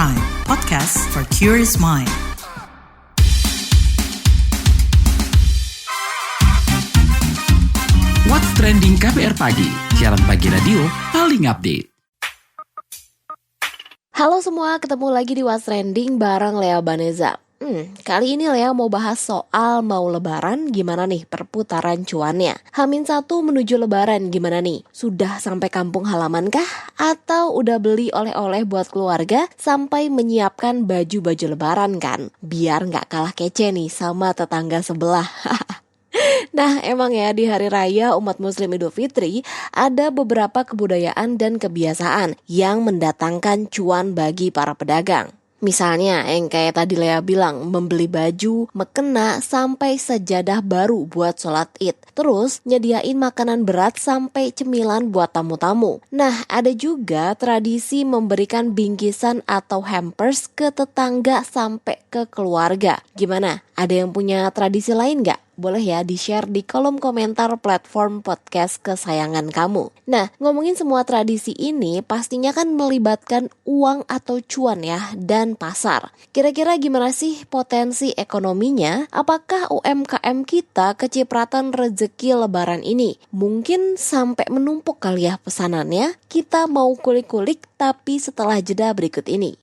Prime, podcast for curious mind. What's Trending KBR Pagi, siaran pagi radio paling update. Halo semua, ketemu lagi di What's Trending bareng Lea Baneza. Kali ini Lea mau bahas soal mau lebaran, gimana nih perputaran cuannya. H-1 menuju lebaran gimana nih? Sudah sampai kampung halaman kah? Atau udah beli oleh-oleh buat keluarga sampai menyiapkan baju-baju lebaran kan? Biar gak kalah kece nih sama tetangga sebelah. Nah, emang ya di hari raya umat muslim Idul Fitri ada beberapa kebudayaan dan kebiasaan yang mendatangkan cuan bagi para pedagang. Misalnya yang kayak tadi Lea bilang, membeli baju, mekena, sampai sajadah baru buat sholat id. Terus nyediain makanan berat sampai cemilan buat tamu-tamu. Nah, ada juga tradisi memberikan bingkisan atau hampers ke tetangga sampai ke keluarga. Gimana? Ada yang punya tradisi lain nggak? Boleh ya di-share di kolom komentar platform podcast kesayangan kamu. Nah, ngomongin semua tradisi ini pastinya kan melibatkan uang atau cuan ya, dan pasar. Kira-kira gimana sih potensi ekonominya? Apakah UMKM kita kecipratan rezeki lebaran ini? Mungkin sampai menumpuk kali ya pesanannya. Kita mau kulik-kulik tapi setelah jeda berikut ini.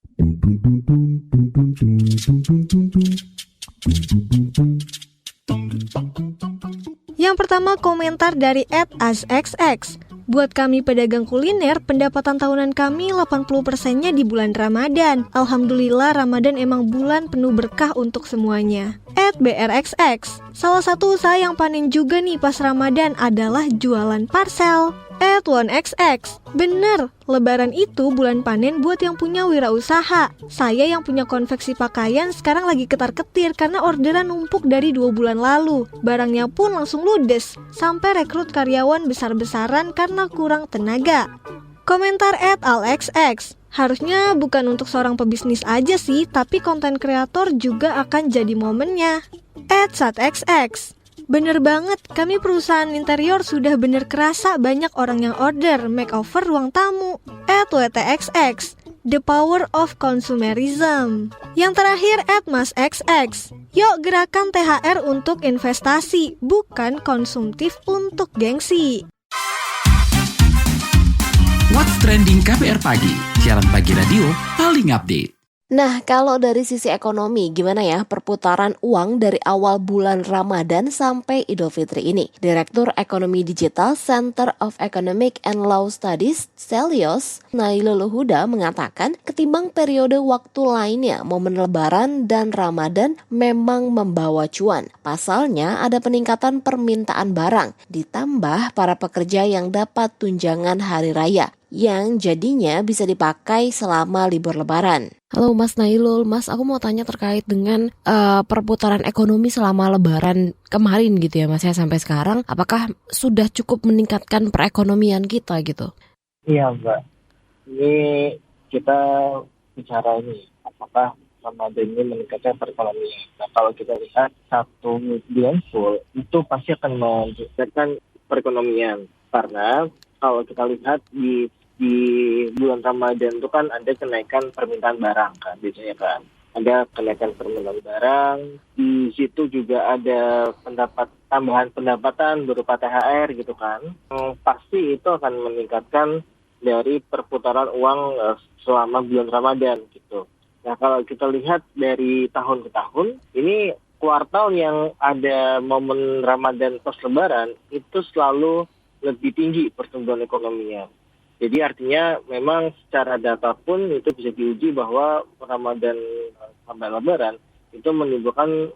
Yang pertama komentar dari @asxx. Buat kami pedagang kuliner, pendapatan tahunan kami 80%-nya di bulan Ramadan. Alhamdulillah Ramadan emang bulan penuh berkah untuk semuanya. @brxx. Salah satu usaha yang panen juga nih pas Ramadan adalah jualan parcel. @1xx. Bener, lebaran itu bulan panen buat yang punya wirausaha. Saya yang punya konveksi pakaian sekarang lagi ketar-ketir karena orderan numpuk dari 2 bulan lalu. Barangnya pun langsung ludes, sampai rekrut karyawan besar-besaran karena kurang tenaga. Komentar @alxx. Harusnya bukan untuk seorang pebisnis aja sih, tapi konten kreator juga akan jadi momennya. @satxx. Bener banget, kami perusahaan interior sudah bener kerasa banyak orang yang order makeover ruang tamu. @wtxx. The power of consumerism. Yang terakhir @masxx. Yuk gerakan THR untuk investasi, bukan konsumtif untuk gengsi. What's Trending KBR Pagi, siaran pagi radio paling update. Nah, kalau dari sisi ekonomi, gimana ya perputaran uang dari awal bulan Ramadan sampai Idul Fitri ini? Direktur Ekonomi Digital Center of Economic and Law Studies, Celios, Nailul Huda mengatakan ketimbang periode waktu lainnya, momen Lebaran dan Ramadan memang membawa cuan. Pasalnya ada peningkatan permintaan barang, ditambah para pekerja yang dapat tunjangan hari raya, yang jadinya bisa dipakai selama libur Lebaran. Halo Mas Nailul, Mas aku mau tanya terkait dengan perputaran ekonomi selama Lebaran kemarin gitu ya Mas ya sampai sekarang, apakah sudah cukup meningkatkan perekonomian kita gitu? Iya Mbak, ini kita bicara ini apakah Ramadan ini meningkatkan perekonomian. Nah kalau kita lihat 1 bulan full itu pasti akan meningkatkan perekonomian, karena kalau kita lihat di bulan Ramadan itu kan ada kenaikan permintaan barang kan biasanya kan. Ada kenaikan permintaan barang, di situ juga ada tambahan pendapatan berupa THR gitu kan. Pasti itu akan meningkatkan dari perputaran uang selama bulan Ramadan gitu. Nah kalau kita lihat dari tahun ke tahun, ini kuartal yang ada momen Ramadan pas Lebaran itu selalu lebih tinggi pertumbuhan ekonominya. Jadi artinya memang secara data pun itu bisa diuji bahwa Ramadan sampai Lebaran itu menimbulkan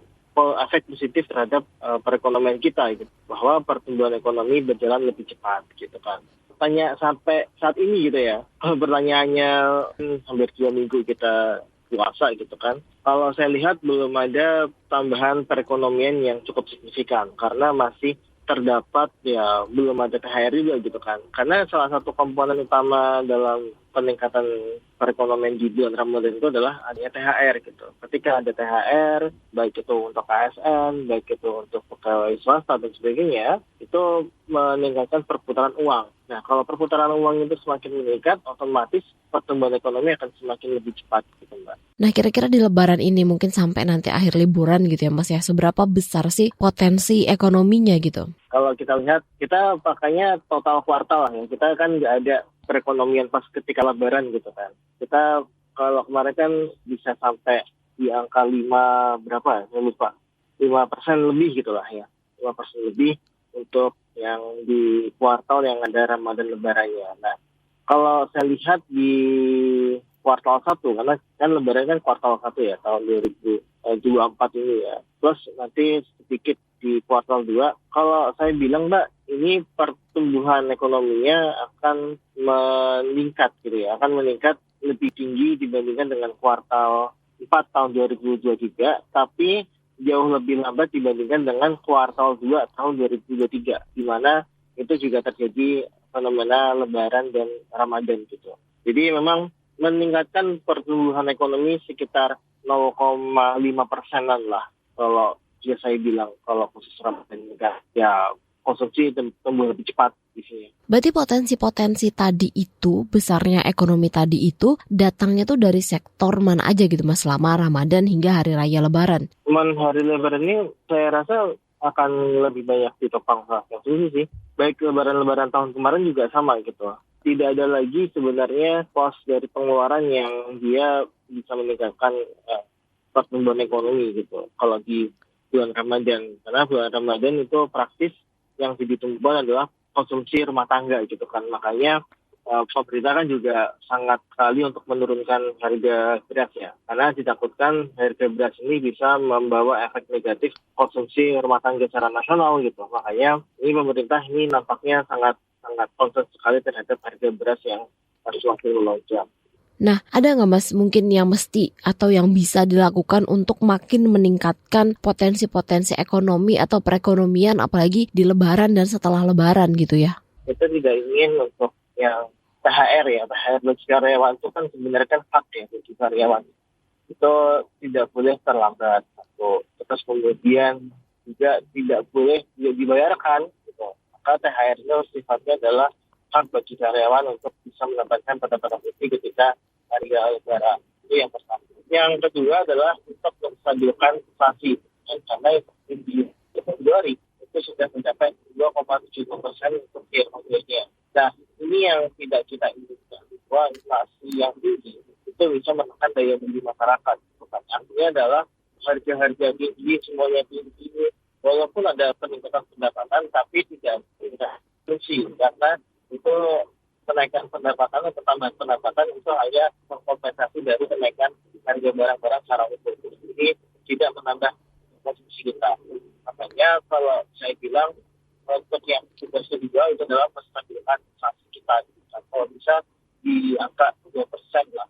efek positif terhadap perekonomian kita gitu. Bahwa pertumbuhan ekonomi berjalan lebih cepat gitu kan. Tanya sampai saat ini gitu ya, pertanyaannya hampir 2 minggu kita puasa gitu kan. Kalau saya lihat belum ada tambahan perekonomian yang cukup signifikan karena masih terdapat ya belum ada THR juga gitu kan. Karena salah satu komponen utama dalam peningkatan perekonomian di bulan Ramadan itu adalah adanya THR gitu. Ketika ada THR, baik itu untuk ASN, baik itu untuk pegawai swasta dan sebagainya, itu meningkatkan perputaran uang. Nah, kalau perputaran uang itu semakin meningkat, otomatis pertumbuhan ekonomi akan semakin lebih cepat gitu, Mbak. Nah, kira-kira di Lebaran ini mungkin sampai nanti akhir liburan gitu ya Mas ya, seberapa besar sih potensi ekonominya gitu? Kalau kita lihat, kita pakainya total kuartal ya. Kita kan nggak ada perekonomian pas ketika Lebaran gitu kan. Kita kalau kemarin kan bisa sampai di angka 5 berapa ya, saya lupa. 5% lebih gitu lah ya. 5% lebih untuk yang di kuartal yang ada Ramadan Lebarannya. Nah, kalau saya lihat di kuartal 1, karena kan Lebaran kan kuartal 1 ya, tahun 2024 ini ya. Plus nanti sedikit di kuartal 2, kalau saya bilang Mbak, ini pertumbuhan ekonominya akan meningkat gitu ya, akan meningkat lebih tinggi dibandingkan dengan kuartal 4 tahun 2023, tapi jauh lebih lambat dibandingkan dengan kuartal 2 tahun 2023, di mana itu juga terjadi fenomena Lebaran dan Ramadan gitu. Jadi memang meningkatkan pertumbuhan ekonomi sekitar 0,5%-an lah kalau ya saya bilang, kalau khusus Ramadan enggak, ya konsumsi tumbuh lebih cepat di sini. Berarti potensi-potensi tadi itu, besarnya ekonomi tadi itu, datangnya tuh dari sektor mana aja gitu Mas, selama Ramadan hingga Hari Raya Lebaran? Hari Lebaran ini saya rasa akan lebih banyak ditopang salah satu sih. Baik Lebaran tahun kemarin juga sama gitu. Tidak ada lagi sebenarnya pos dari pengeluaran yang dia bisa meningkatkan pertumbuhan ekonomi gitu. Kalau di bulan Ramadan, karena bulan Ramadan itu praktis yang ditumbuhkan adalah konsumsi rumah tangga gitu kan. Makanya pemerintah kan juga sangat sekali untuk menurunkan harga beras ya, karena ditakutkan harga beras ini bisa membawa efek negatif konsumsi rumah tangga secara nasional gitu. Makanya ini pemerintah ini nampaknya sangat concern sekali terhadap harga beras yang semakin melonjak. Nah, ada nggak Mas mungkin yang mesti atau yang bisa dilakukan untuk makin meningkatkan potensi-potensi ekonomi atau perekonomian apalagi di Lebaran dan setelah Lebaran gitu ya? Kita tidak ingin untuk yang THR ya, THR bagi karyawan itu kan sebenarnya kan hak ya bagi karyawan. Itu tidak boleh terlambat. Terus kemudian juga tidak boleh dibayarkan gitu. Maka THR itu sifatnya adalah hak bagi karyawan untuk bisa mendapatkan pendapatan lebih ketika hari Lebaran. Itu yang pertama. Yang kedua adalah untuk menstabilkan inflasi. Karena di Februari itu sudah mencapai 2,7% untuk year-on-year. Nah, ini yang tidak kita inginkan. Bahwa inflasi yang tinggi itu bisa menekan daya beli masyarakat. Artinya adalah harga-harga tinggi, semuanya tinggi. Walaupun ada peningkatan pendapatan, tapi tidak fungsi. Karena itu kenaikan pendapatan atau tambahan pendapatan itu hanya mengkompensasi dari kenaikan harga barang-barang secara umum. Jadi tidak menambah konsumsi kita. Makanya kalau saya bilang untuk yang tugas kedua itu adalah menstabilkan inflasi kita. Kalau bisa di angka 2% lah.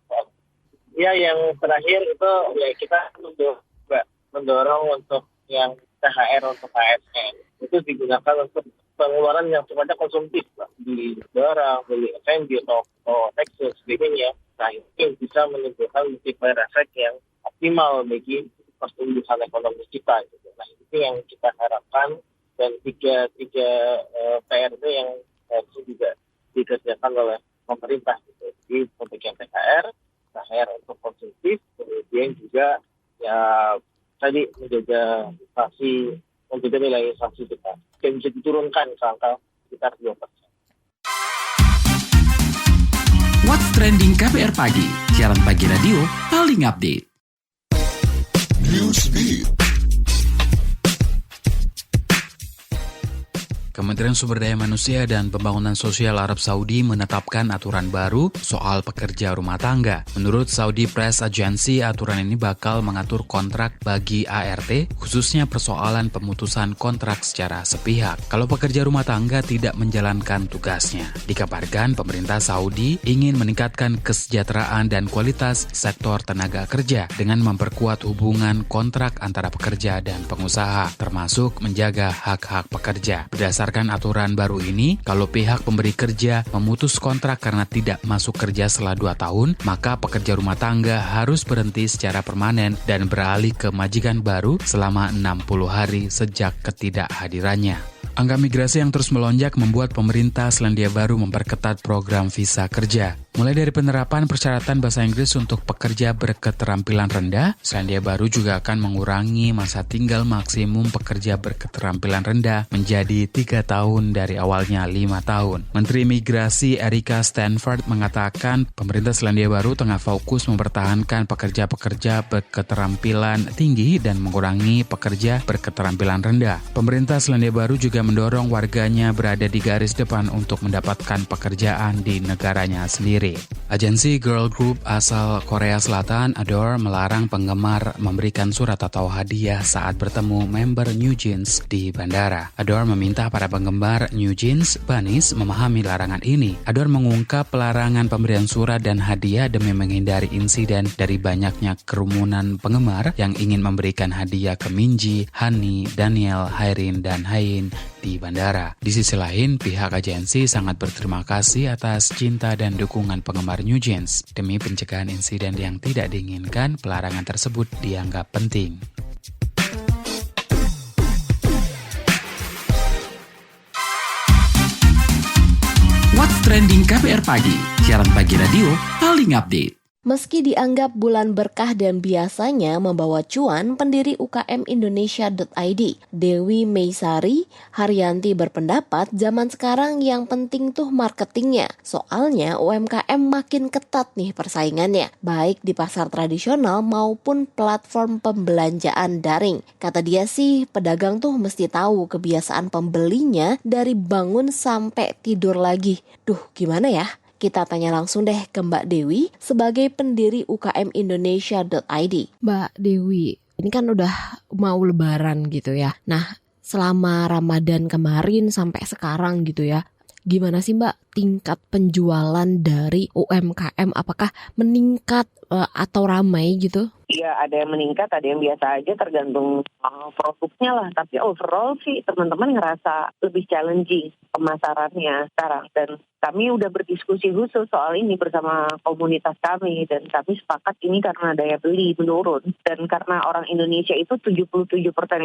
Ya yang terakhir itu ya kita mendorong untuk yang THR untuk ASN. Itu digunakan untuk pengeluaran yang sifatnya konsumtif lah, beli barang, beli F&B atau tekstil sebagainya. Nah ini bisa menimbulkan multiplier effect yang optimal bagi pertumbuhan ekonomi kita. Gitu. Nah itu yang kita harapkan dan tiga PR itu yang juga dikerjakan oleh pemerintah. Gitu. Jadi pembagian THR untuk konsumtif, kemudian juga ya tadi menjaga inflasi, menjaga nilai inflasi kita. Yang bisa diturunkan ke angka sekitar 2%. What's Trending KBR Pagi, siaran pagi radio paling update. Newsbeat. Kementerian Sumber Daya Manusia dan Pembangunan Sosial Arab Saudi menetapkan aturan baru soal pekerja rumah tangga. Menurut Saudi Press Agency, aturan ini bakal mengatur kontrak bagi ART, khususnya persoalan pemutusan kontrak secara sepihak kalau pekerja rumah tangga tidak menjalankan tugasnya. Dikabarkan pemerintah Saudi ingin meningkatkan kesejahteraan dan kualitas sektor tenaga kerja dengan memperkuat hubungan kontrak antara pekerja dan pengusaha, termasuk menjaga hak-hak pekerja. Berdasarkan Berdasarkan aturan baru ini, kalau pihak pemberi kerja memutus kontrak karena tidak masuk kerja setelah 2 tahun, maka pekerja rumah tangga harus berhenti secara permanen dan beralih ke majikan baru selama 60 hari sejak ketidakhadirannya. Angka migrasi yang terus melonjak membuat pemerintah Selandia Baru memperketat program visa kerja. Mulai dari penerapan persyaratan bahasa Inggris untuk pekerja berketerampilan rendah, Selandia Baru juga akan mengurangi masa tinggal maksimum pekerja berketerampilan rendah menjadi 3 tahun dari awalnya 5 tahun. Menteri Migrasi Erika Stanford mengatakan pemerintah Selandia Baru tengah fokus mempertahankan pekerja-pekerja berketerampilan tinggi dan mengurangi pekerja berketerampilan rendah. Pemerintah Selandia Baru juga mendorong warganya berada di garis depan untuk mendapatkan pekerjaan di negaranya sendiri. Agensi girl group asal Korea Selatan Adore melarang penggemar memberikan surat atau hadiah saat bertemu member New Jeans di bandara. Adore meminta para penggemar New Jeans, Bunnies, memahami larangan ini. Adore mengungkap pelarangan pemberian surat dan hadiah demi menghindari insiden dari banyaknya kerumunan penggemar yang ingin memberikan hadiah ke Minji, Hani, Daniel, Hairin, dan Hain di bandara. Di sisi lain, pihak agensi sangat berterima kasih atas cinta dan dukungan penggemar New Jeans. Demi pencegahan insiden yang tidak diinginkan, pelarangan tersebut dianggap penting. What's Trending KBR Pagi, siaran pagi radio paling update. Meski dianggap bulan berkah dan biasanya membawa cuan, pendiri UKM Indonesia.id, Dewi Meisari Haryanti berpendapat zaman sekarang yang penting tuh marketingnya. Soalnya UMKM makin ketat nih persaingannya, baik di pasar tradisional maupun platform pembelanjaan daring. Kata dia sih, pedagang tuh mesti tahu kebiasaan pembelinya dari bangun sampai tidur lagi. Duh, gimana ya? Kita tanya langsung deh ke Mbak Dewi sebagai pendiri UKM Indonesia.id. Mbak Dewi, ini kan udah mau lebaran gitu ya. Nah, selama Ramadan kemarin sampai sekarang gitu ya, gimana sih Mbak tingkat penjualan dari UMKM? Apakah meningkat atau ramai gitu? Iya, ada yang meningkat, ada yang biasa aja, tergantung produknya lah. Tapi overall sih teman-teman ngerasa lebih challenging pemasarannya sekarang. Dan kami udah berdiskusi khusus soal ini bersama komunitas kami. Dan kami sepakat ini karena daya beli menurun. Dan karena orang Indonesia itu 77%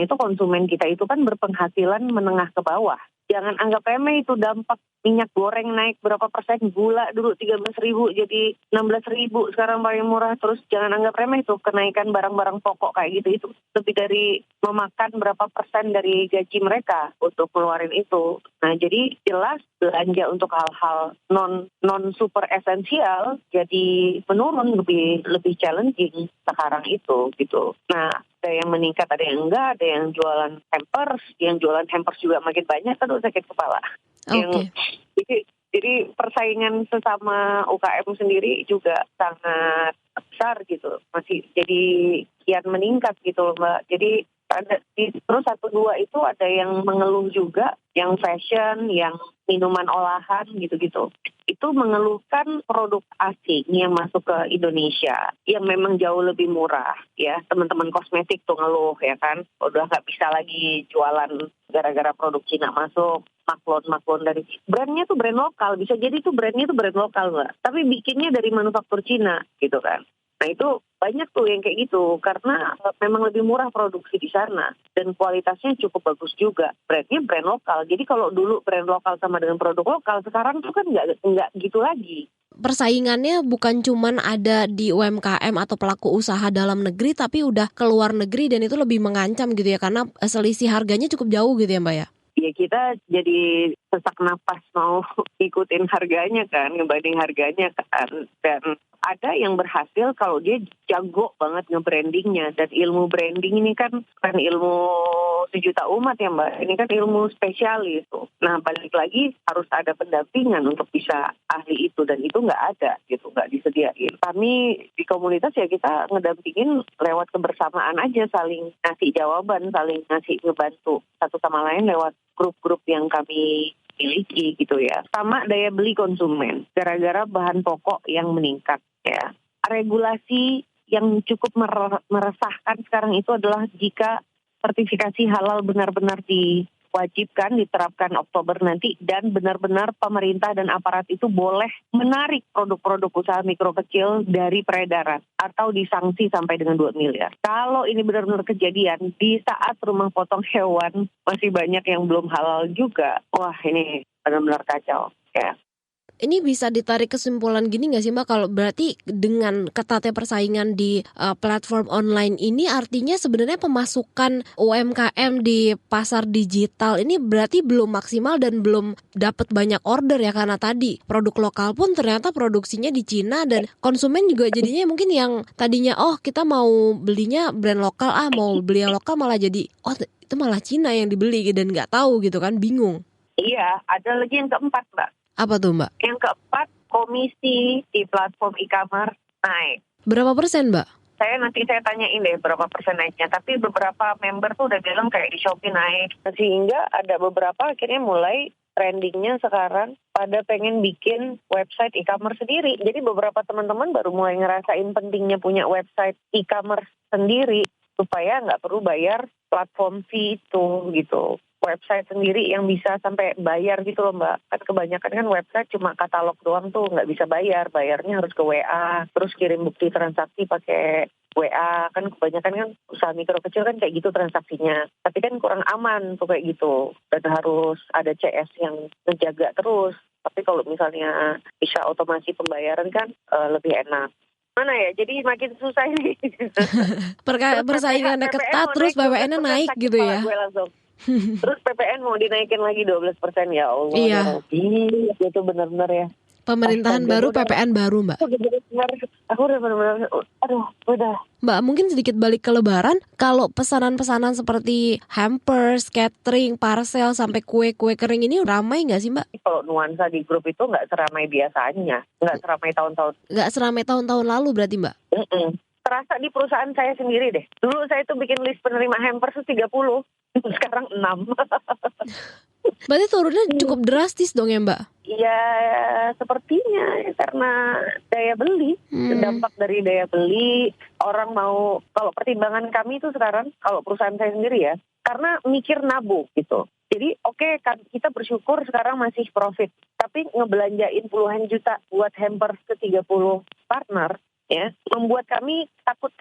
itu konsumen kita itu kan berpenghasilan menengah ke bawah. Jangan anggap remeh itu dampak minyak goreng naik berapa persen, gula dulu 13.000 jadi 16.000 sekarang paling murah. Terus jangan anggap remeh itu kenaikan barang-barang pokok kayak gitu, itu lebih dari memakan berapa persen dari gaji mereka untuk keluarin itu. Nah, jadi jelas belanja untuk hal-hal non super esensial jadi menurun, lebih challenging sekarang itu gitu. Nah, ada yang meningkat, ada yang enggak, ada yang jualan hampers juga makin banyak, kan sakit kepala. Okay. Jadi persaingan sesama UKM sendiri juga sangat besar gitu, masih jadi kian meningkat gitu Mbak. Jadi terus 1-2 itu ada yang mengeluh juga, yang fashion, yang minuman olahan gitu-gitu. Itu mengeluhkan produk asing yang masuk ke Indonesia yang memang jauh lebih murah ya. Teman-teman kosmetik tuh ngeluh ya kan, udah nggak bisa lagi jualan gara-gara produk Cina masuk. Maklon dari brandnya tuh brand lokal, bisa jadi tuh brandnya tuh brand lokal Mbak, tapi bikinnya dari manufaktur Cina gitu kan. Nah itu banyak tuh yang kayak gitu karena memang lebih murah produksi di sana dan kualitasnya cukup bagus juga. Brandnya brand lokal. Jadi kalau dulu brand lokal sama dengan produk lokal, sekarang tuh kan nggak gitu lagi. Persaingannya bukan cuman ada di UMKM atau pelaku usaha dalam negeri, tapi udah ke luar negeri dan itu lebih mengancam gitu ya, karena selisih harganya cukup jauh gitu ya Mbak ya? Ya kita jadi sesak napas mau ikutin harganya kan, ngebanding harganya kan. Dan ada yang berhasil kalau dia jago banget nge-brandingnya. Dan ilmu branding ini kan ilmu sejuta umat ya Mbak. Ini kan ilmu spesialis. Nah balik lagi harus ada pendampingan untuk bisa ahli itu. Dan itu nggak ada gitu, nggak disediain. Kami di komunitas ya kita ngedampingin lewat kebersamaan aja, saling ngasih jawaban, saling ngasih ngebantu satu sama lain lewat grup-grup yang kami miliki gitu ya. Sama daya beli konsumen gara-gara bahan pokok yang meningkat ya. Regulasi yang cukup meresahkan sekarang itu adalah jika sertifikasi halal benar-benar diwajibkan diterapkan Oktober nanti, dan benar-benar pemerintah dan aparat itu boleh menarik produk-produk usaha mikro kecil dari peredaran atau disanksi sampai dengan 2 miliar. Kalau ini benar-benar kejadian di saat rumah potong hewan masih banyak yang belum halal juga, wah ini benar-benar kacau ya. Ini bisa ditarik kesimpulan gini nggak sih Mbak, kalau berarti dengan ketatnya persaingan di platform online ini artinya sebenarnya pemasukan UMKM di pasar digital ini berarti belum maksimal dan belum dapat banyak order ya, karena tadi produk lokal pun ternyata produksinya di Cina dan konsumen juga jadinya mungkin yang tadinya kita mau belinya brand lokal, mau beli yang lokal malah jadi itu malah Cina yang dibeli dan nggak tahu gitu kan, bingung. Iya, ada lagi yang keempat Mbak. Apa tuh Mbak? Yang keempat, komisi di platform e-commerce naik. Berapa persen Mbak? Nanti saya tanyain deh berapa persen naiknya. Tapi beberapa member tuh udah bilang kayak di Shopee naik. Sehingga ada beberapa akhirnya mulai trendingnya sekarang pada pengen bikin website e-commerce sendiri. Jadi beberapa teman-teman baru mulai ngerasain pentingnya punya website e-commerce sendiri supaya nggak perlu bayar platform fee itu gitu. Website sendiri yang bisa sampai bayar gitu loh Mbak. Kan kebanyakan kan website cuma katalog doang tuh nggak bisa bayar. Bayarnya harus ke WA, terus kirim bukti transaksi pakai WA. Kan kebanyakan kan usaha mikro kecil kan kayak gitu transaksinya. Tapi kan kurang aman tuh kayak gitu. Dan harus ada CS yang menjaga terus. Tapi kalau misalnya bisa otomasi pembayaran kan lebih enak. Mana ya, jadi makin susah ini. Persaingannya ketat, terus PPN-nya naik gitu ya. Terus PPN mau dinaikin lagi 12%, ya Allah. Iya. Itu benar-benar ya. Pemerintahan baru, PPN baru Mbak. Aku udah benar-benar, udah. Mbak, mungkin sedikit balik ke Lebaran, kalau pesanan-pesanan seperti hampers, catering, parcel, sampai kue-kue kering ini ramai nggak sih Mbak? Kalau nuansa di grup itu nggak seramai biasanya, nggak seramai tahun-tahun. Nggak seramai tahun-tahun lalu berarti Mbak? Terasa di perusahaan saya sendiri deh. Dulu saya tuh bikin list penerima hampers 30, sekarang 6. Berarti turunnya cukup drastis dong ya Mbak? Ya sepertinya karena daya beli, dampak dari daya beli, orang mau, kalau pertimbangan kami itu sekarang, kalau perusahaan saya sendiri ya, karena mikir nabung gitu. Jadi kan kita bersyukur sekarang masih profit, tapi ngebelanjain puluhan juta buat hampers ke 30 partner, ya, membuat kami takut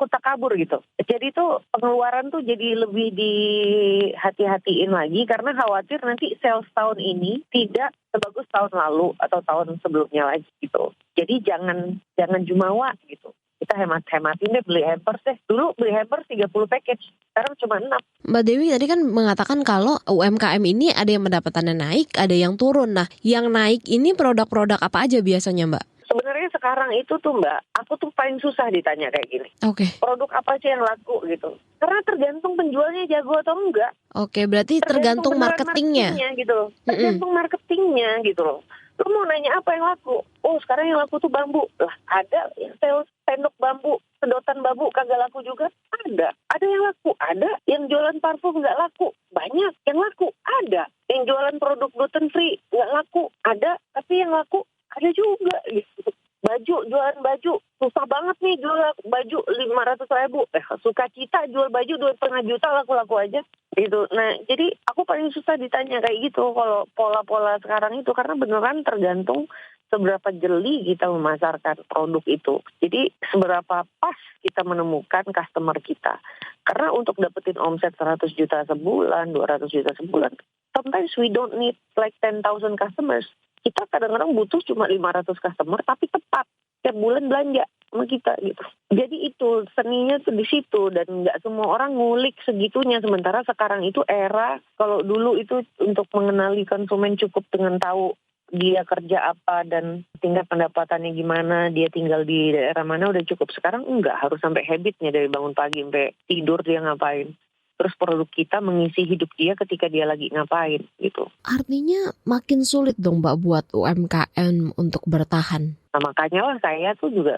takabur gitu. Jadi itu pengeluaran tuh jadi lebih dihati-hatiin lagi karena khawatir nanti sales tahun ini tidak sebagus tahun lalu atau tahun sebelumnya lagi gitu. Jadi jangan jumawa gitu. Kita hemat-hematin deh beli hampers deh. Dulu beli hampers 30 package, sekarang cuma 6. Mbak Dewi tadi kan mengatakan kalau UMKM ini ada yang pendapatannya naik, ada yang turun. Nah, yang naik ini produk-produk apa aja biasanya Mbak? Sebenarnya sekarang itu tuh Mbak, aku tuh paling susah ditanya kayak gini. Oke. Produk apa sih yang laku gitu? Karena tergantung penjualnya jago atau enggak. Oke, berarti tergantung marketingnya gitu loh. Tergantung marketingnya gitu loh. Lu mau nanya apa yang laku? Oh, sekarang yang laku tuh bambu. Lah, ada yang sales sendok bambu, sedotan bambu kagak laku juga? Ada. Ada yang laku, ada. Yang jualan parfum nggak laku, banyak. Yang laku, ada. Yang jualan produk gluten free nggak laku, ada. Tapi yang laku ada juga gitu. Jualan baju, susah banget nih jual baju 500.000. Sukacita jual baju 2,5 juta laku-laku aja gitu. Nah, jadi aku paling susah ditanya kayak gitu kalau pola-pola sekarang itu, karena beneran tergantung seberapa jeli kita memasarkan produk itu. Jadi seberapa pas kita menemukan customer kita. Karena untuk dapetin omset 100 juta sebulan, 200 juta sebulan, sometimes we don't need like 10,000 customers. Kita kadang-kadang butuh cuma 500 customer, tapi tepat tiap bulan belanja sama kita gitu. Jadi itu seninya tuh di situ, dan nggak semua orang ngulik segitunya. Sementara sekarang itu era, kalau dulu itu untuk mengenali konsumen cukup dengan tahu dia kerja apa dan tingkat pendapatannya gimana, dia tinggal di daerah mana, udah cukup. Sekarang enggak, harus sampai habitnya dari bangun pagi sampai tidur dia ngapain. Terus produk kita mengisi hidup dia ketika dia lagi ngapain gitu. Artinya makin sulit dong Mbak buat UMKM untuk bertahan. Nah, makanya lah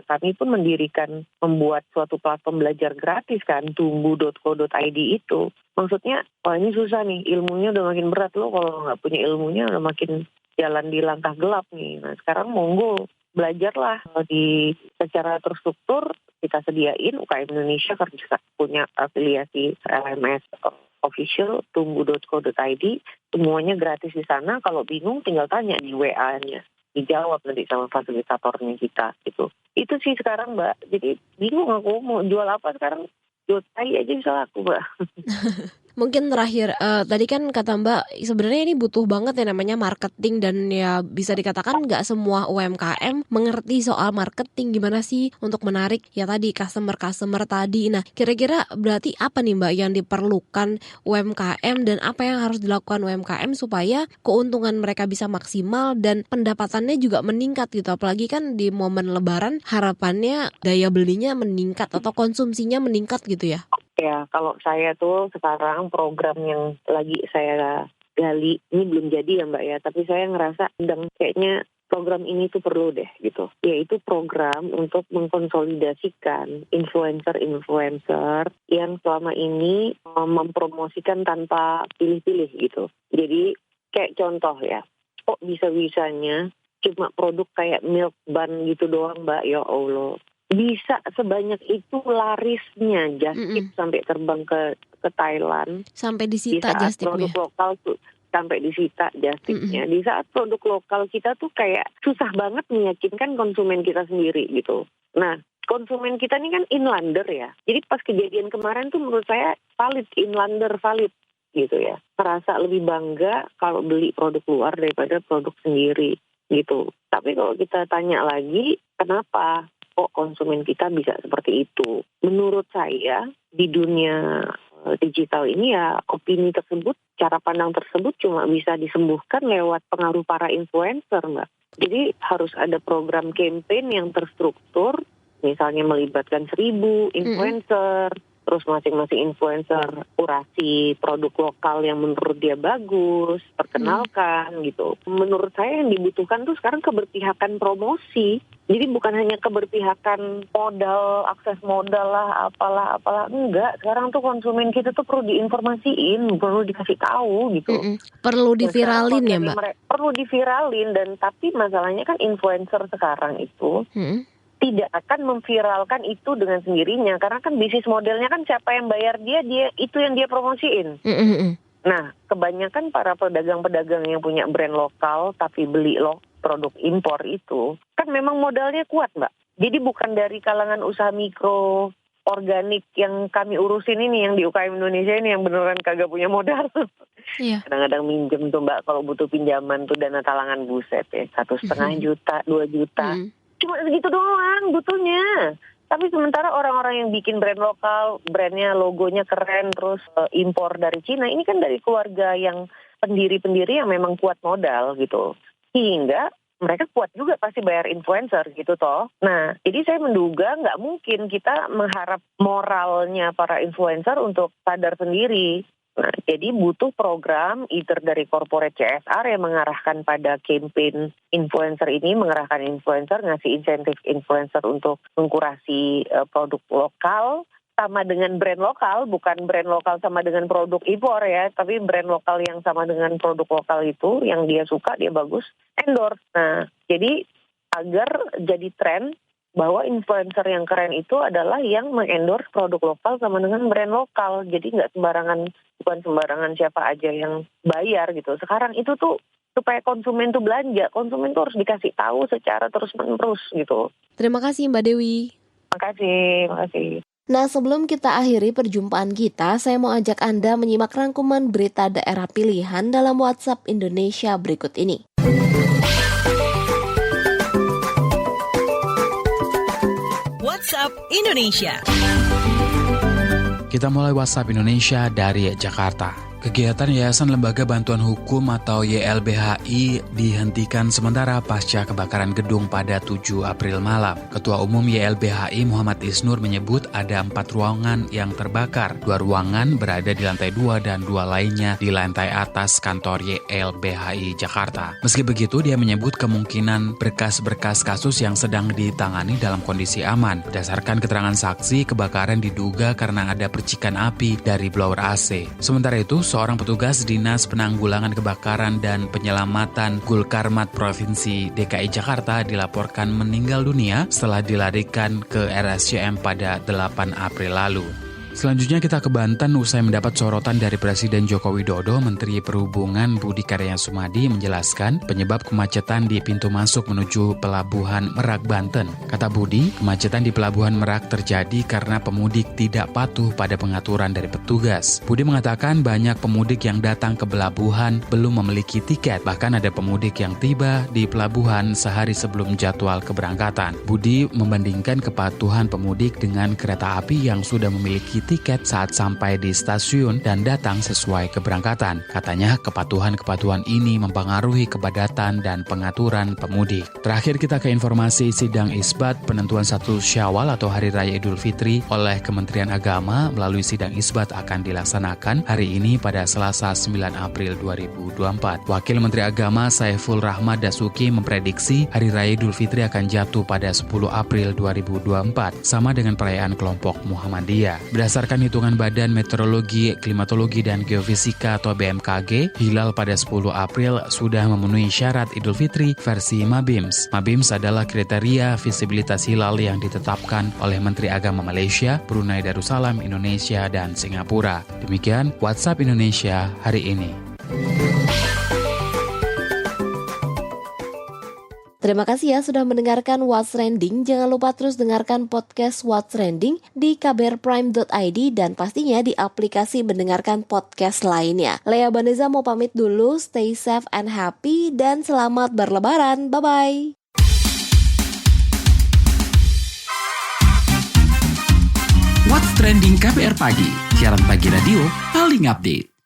kami pun membuat suatu platform belajar gratis kan, tumbu.co.id itu. Maksudnya, ini susah nih, ilmunya udah makin berat loh, kalau nggak punya ilmunya udah makin jalan di langkah gelap nih. Nah sekarang monggo belajarlah secara terstruktur, kita sediain. UKM Indonesia kerja punya afiliasi LMS official, tunggu.co.id, semuanya gratis di sana. Kalau bingung tinggal tanya di WA-nya, dijawab nanti sama fasilitatornya kita gitu. Itu sih sekarang Mbak, jadi bingung aku mau jual apa sekarang. Jual tai aja bisa laku Mbak. Mungkin terakhir, tadi kan kata Mbak, sebenarnya ini butuh banget yang namanya marketing dan ya bisa dikatakan nggak semua UMKM mengerti soal marketing, gimana sih untuk menarik ya tadi customer tadi. Nah, kira-kira berarti apa nih Mbak yang diperlukan UMKM dan apa yang harus dilakukan UMKM supaya keuntungan mereka bisa maksimal dan pendapatannya juga meningkat gitu. Apalagi kan di momen Lebaran harapannya daya belinya meningkat atau konsumsinya meningkat gitu ya. Ya, kalau saya tuh sekarang program yang lagi saya gali, ini belum jadi ya Mbak ya, tapi saya ngerasa kayaknya program ini tuh perlu deh gitu. Yaitu program untuk mengkonsolidasikan influencer-influencer yang selama ini mempromosikan tanpa pilih-pilih gitu. Jadi kayak contoh ya, kok bisa-bisanya cuma produk kayak milk bun gitu doang Mbak, ya Allah. Bisa sebanyak itu larisnya just tip sampai terbang ke Thailand. Sampai disita di saat just tipnya. Produk lokal tuh sampai disita just tipnya. Di saat produk lokal kita tuh kayak susah banget meyakinkan konsumen kita sendiri gitu. Nah, konsumen kita ini kan inlander ya. Jadi pas kejadian kemarin tuh menurut saya inlander valid gitu ya. Merasa lebih bangga kalau beli produk luar daripada produk sendiri gitu. Tapi kalau kita tanya lagi, kenapa kok konsumen kita bisa seperti itu? Menurut saya di dunia digital ini ya opini tersebut, cara pandang tersebut cuma bisa disembuhkan lewat pengaruh para influencer Mbak. Jadi harus ada program campaign yang terstruktur, misalnya melibatkan 1.000 influencer, terus masing-masing influencer kurasi produk lokal yang menurut dia bagus, perkenalkan gitu. Menurut saya yang dibutuhkan tuh sekarang keberpihakan promosi. Jadi bukan hanya keberpihakan modal, akses modal lah, apalah. Enggak, sekarang tuh konsumen kita tuh perlu diinformasiin, perlu dikasih tahu gitu. Perlu diviralin ya Mbak? Perlu diviralin, dan tapi masalahnya kan influencer sekarang itu tidak akan memviralkan itu dengan sendirinya, karena kan bisnis modelnya kan siapa yang bayar dia itu yang dia promosiin. Nah, kebanyakan para pedagang-pedagang yang punya brand lokal tapi beli produk impor itu kan memang modalnya kuat Mbak. Jadi bukan dari kalangan usaha mikro organik yang kami urusin ini, yang di UKM Indonesia ini yang beneran kagak punya modal. Iya. Kadang-kadang minjem tuh Mbak, kalau butuh pinjaman tuh dana talangan buset ya, 1,5 juta, 2 juta. Cuma segitu doang butuhnya. Tapi sementara orang-orang yang bikin brand lokal, brandnya, logonya keren, terus impor dari Cina, ini kan dari keluarga yang pendiri-pendiri yang memang kuat modal gitu. Hingga mereka kuat juga pasti bayar influencer gitu toh. Nah, jadi saya menduga nggak mungkin kita mengharap moralnya para influencer untuk sadar sendiri. Nah, jadi butuh program either dari corporate CSR yang mengarahkan pada campaign influencer ini, mengarahkan influencer, ngasih insentif influencer untuk mengkurasi produk lokal sama dengan brand lokal, bukan brand lokal sama dengan produk impor ya, tapi brand lokal yang sama dengan produk lokal itu, yang dia suka, dia bagus, endorse. Nah, jadi agar jadi tren bahwa influencer yang keren itu adalah yang mengendorse produk lokal sama dengan brand lokal. Jadi nggak sembarangan, bukan sembarangan siapa aja yang bayar gitu. Sekarang itu tuh supaya konsumen tuh belanja, konsumen tuh harus dikasih tahu secara terus-menerus gitu. Terima kasih Mbak Dewi. Makasih. Nah, sebelum kita akhiri perjumpaan kita, saya mau ajak Anda menyimak rangkuman berita daerah pilihan dalam WhatsApp Indonesia berikut ini. WhatsApp Indonesia. Kita mulai WhatsApp Indonesia dari Jakarta. Kegiatan Yayasan Lembaga Bantuan Hukum atau YLBHI dihentikan sementara pasca kebakaran gedung pada 7 April malam. Ketua Umum YLBHI Muhammad Isnur menyebut ada 4 ruangan yang terbakar. 2 ruangan berada di lantai 2 dan 2 lainnya di lantai atas kantor YLBHI Jakarta. Meski begitu, dia menyebut kemungkinan berkas-berkas kasus yang sedang ditangani dalam kondisi aman. Berdasarkan keterangan saksi, kebakaran diduga karena ada percikan api dari blower AC. Sementara itu, seorang petugas Dinas Penanggulangan Kebakaran dan Penyelamatan Gulkarmat Provinsi DKI Jakarta dilaporkan meninggal dunia setelah dilarikan ke RSCM pada 8 April lalu. Selanjutnya kita ke Banten usai mendapat sorotan dari Presiden Joko Widodo. Menteri Perhubungan Budi Karya Sumadi menjelaskan penyebab kemacetan di pintu masuk menuju Pelabuhan Merak, Banten. Kata Budi, kemacetan di Pelabuhan Merak terjadi karena pemudik tidak patuh pada pengaturan dari petugas. Budi mengatakan banyak pemudik yang datang ke pelabuhan belum memiliki tiket. Bahkan ada pemudik yang tiba di pelabuhan sehari sebelum jadwal keberangkatan. Budi membandingkan kepatuhan pemudik dengan kereta api yang sudah memiliki tiket saat sampai di stasiun dan datang sesuai keberangkatan. Katanya kepatuhan-kepatuhan ini mempengaruhi kepadatan dan pengaturan pemudik. Terakhir kita ke informasi sidang isbat penentuan 1 Syawal atau Hari Raya Idul Fitri oleh Kementerian Agama melalui sidang isbat akan dilaksanakan hari ini pada Selasa 9 April 2024. Wakil Menteri Agama Saiful Rahmat Dasuki memprediksi Hari Raya Idul Fitri akan jatuh pada 10 April 2024 sama dengan perayaan kelompok Muhammadiyah. Berdasarkan hitungan Badan Meteorologi, Klimatologi, dan Geofisika atau BMKG, hilal pada 10 April sudah memenuhi syarat Idul Fitri versi MABIMS. MABIMS adalah kriteria visibilitas hilal yang ditetapkan oleh Menteri Agama Malaysia, Brunei Darussalam, Indonesia, dan Singapura. Demikian WhatsApp Indonesia hari ini. Terima kasih ya sudah mendengarkan What's Trending. Jangan lupa terus dengarkan podcast What's Trending di kbrprime.id dan pastinya di aplikasi mendengarkan podcast lainnya. Lea Baneza mau pamit dulu, stay safe and happy, dan selamat berlebaran. Bye-bye. What's Trending KBR Pagi, siaran pagi radio paling update.